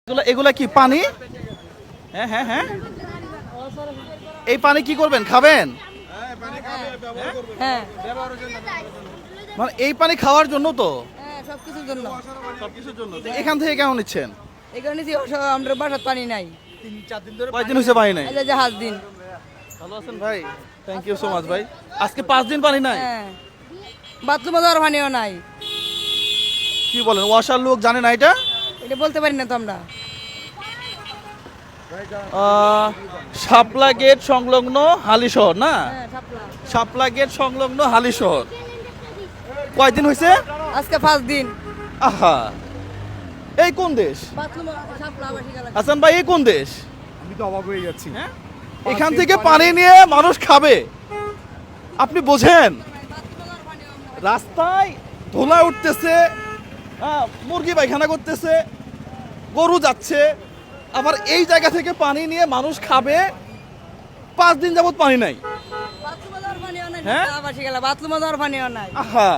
এগুলা কি পানি? হ্যাঁ হ্যাঁ হ্যাঁ, এই পানি কি করবেন? খাবেন? হ্যাঁ মানে এই পানি খাওয়ার জন্য তো? হ্যাঁ সবকিছুর জন্য। সবকিছুর জন্য। তো এখান থেকে কেমন নিচ্ছেন? এখানে যে আমরা বাসার পানি নাই, কয়দিন হয়েছে পানি নাই? এই যে জাহাজ দিন। ভালো আছেন ভাই? থ্যাংক ইউ সো মাচ ভাই। আজকে 5 দিন পানি নাই? হ্যাঁ বাথরুমে যাওয়ার পানিও নাই। কি বলেন, ওয়াসার লোক জানে না এটা? এটা বলতে পারি না তো আমরা। শাপলা গেট সংলগ্ন হালিশহর না? হ্যাঁ শাপলা। শাপলা গেট সংলগ্ন হালিশহর। কয়দিন হয়েছে? আজকে 5 দিন। আহা, এই কোন দেশ? বাথরুম শাপলা আবাসিক এলাকা। হাসান ভাই, এই কোন দেশ? আমি তো অবাক হয়ে যাচ্ছি। হ্যাঁ, এখান থেকে পানি নিয়ে মানুষ খাবে, আপনি বোঝেন? বাথরুমে যাওয়ার পানিও নাই। রাস্তায় ধুলা উঠতেছে, মুরগি পায়খানা করতেছে, গরু যাচ্ছে, আবার এই জায়গা থেকে পানি নিয়ে মানুষ খাবে। 5 দিন যাবত পানি নাই। বাথরুমে যাওয়ার পানিও নাই। হ্যাঁ? শাপলা আবাসিক এলাকা, বাথরুমে যাওয়ার পানিও নাই। আহা,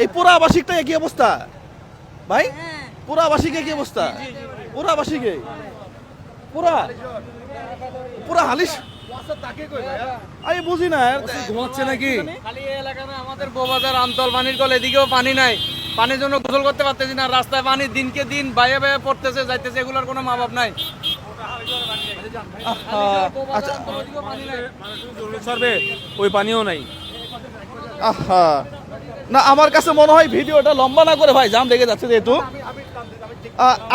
এই পুরা আবাসিকটা একই অবস্থা ভাই? হ্যাঁ পুরা আবাসিকে কি অবস্থা? পুরা আবাসিকে পুরা পুরা হালিশ আমি বুঝি না। ঘুমাচ্ছে নাকি? খালি এই এলাকা না, আমাদের বউবাজার আমতল পানির কল, এদিকেও পানি নাই। পানির জন্য গোসল করতে পারতেছি না, রাস্তায় পানি দিনকে দিন বাইরে বাইরে পড়তেছে যাইতেছে, এগুলোর কোনো মা বাপ নাই। আচ্ছা, ওদিকেও পানি নাই। সরবে ওই পানিও নাই। আহা, না আমার কাছে মনে হয় ভিডিওটা লম্বা না করে ভাই, জাম লেগে যাচ্ছে যেহেতু।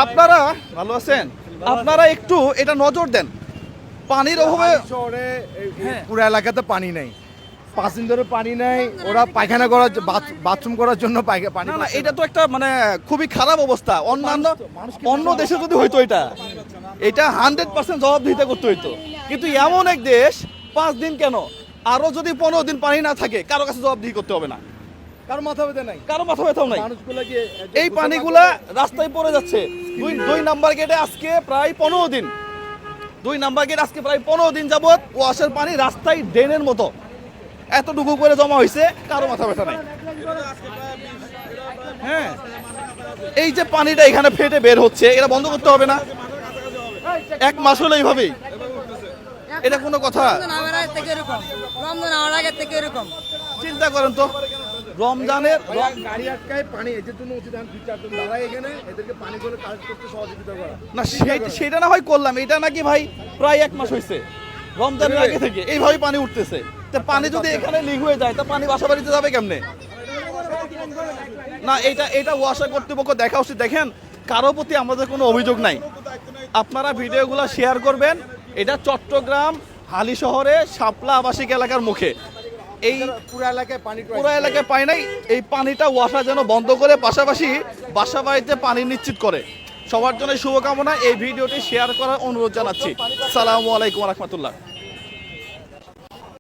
আপনারা ভালো আছেন? আপনারা একটু এটা নজর দেন, পানির অভাবে। শহরে হ্যাঁ। পুরো এলাকাতে পানি নাই, 5 দিন ধরে পানি নাই। ওরা পায়খানা করার বাথরুম করার জন্য পানি না না, এটা তো একটা মানে খুবই খারাপ অবস্থা। অন্য দেশে যদি হইতো এটা 100% জবাবদিহিতা করতে হইতো, কিন্তু এমন এক দেশ 5 দিন কেন, আরো যদি 15 দিন পানি না থাকে, কারো কাছে জবাবদিহি করতে হবে না, কারো মাথা ব্যথা নাই। কারো মাথা ব্যথাও নাই। মানুষগুলো কি এই পানিগুলা রাস্তায় পড়ে যাচ্ছে। দুই নাম্বার গেটে আজকে প্রায় 15 দিন, 2 নাম্বার গেট আজকে প্রায় 15 দিন যাবত ওয়াশের পানি রাস্তায় ড্রেনের মতো এতটুকু করে জমা হয়েছে, কারো মাথা ব্যথা নাই। হ্যাঁ, এই যে পানিটা এখানে ফেটে বের হচ্ছে, এটা বন্ধ করতে হবে না? 1 মাস হলো এইভাবেই, এটা কোনো কথা? রমজান আবার আগে থেকে এরকম, রমজান আবার আগে থেকে এরকম। চিন্তা করেন তো, রমজানের গাড়ি আটকায় পানি এদের জন্য উচিত 2-4 জন দাঁড়ায় এখানে, এদেরকে পানি করে কাজ করতে সহযোগিতা করা। না সেটা না হয় করলাম, এটা নাকি ভাই প্রায় 1 মাস হয়েছে, রমজানের আগে থেকে এইভাবে পানি উঠতেছে। তা পানি যদি এখানে লিক হয়ে যায়, তা পানি বাসা বাড়িতে যাবে কেমনে? না, এটা ওয়াসা কর্তৃপক্ষ দেখা উচিত। দেখেন, কারো প্রতি আমাদের কোনো অভিযোগ নাই, আপনারা ভিডিওগুলো শেয়ার করবেন। এটা চট্টগ্রাম হালিশহরে শাপলা আবাসিক এলাকার মুখে এই পুরো এলাকায় পানি পুরো এলাকায় পানি নাই। এই পানিটা ওয়াসা যেন বন্ধ করে, পাশাপাশি বাসা বাড়িতে পানি নিশ্চিত করে। সবার জন্য শুভকামনা। এই ভিডিওটি শেয়ার করার অনুরোধ জানাচ্ছি। আসসালামু আলাইকুম ওয়া রাহমাতুল্লাহ।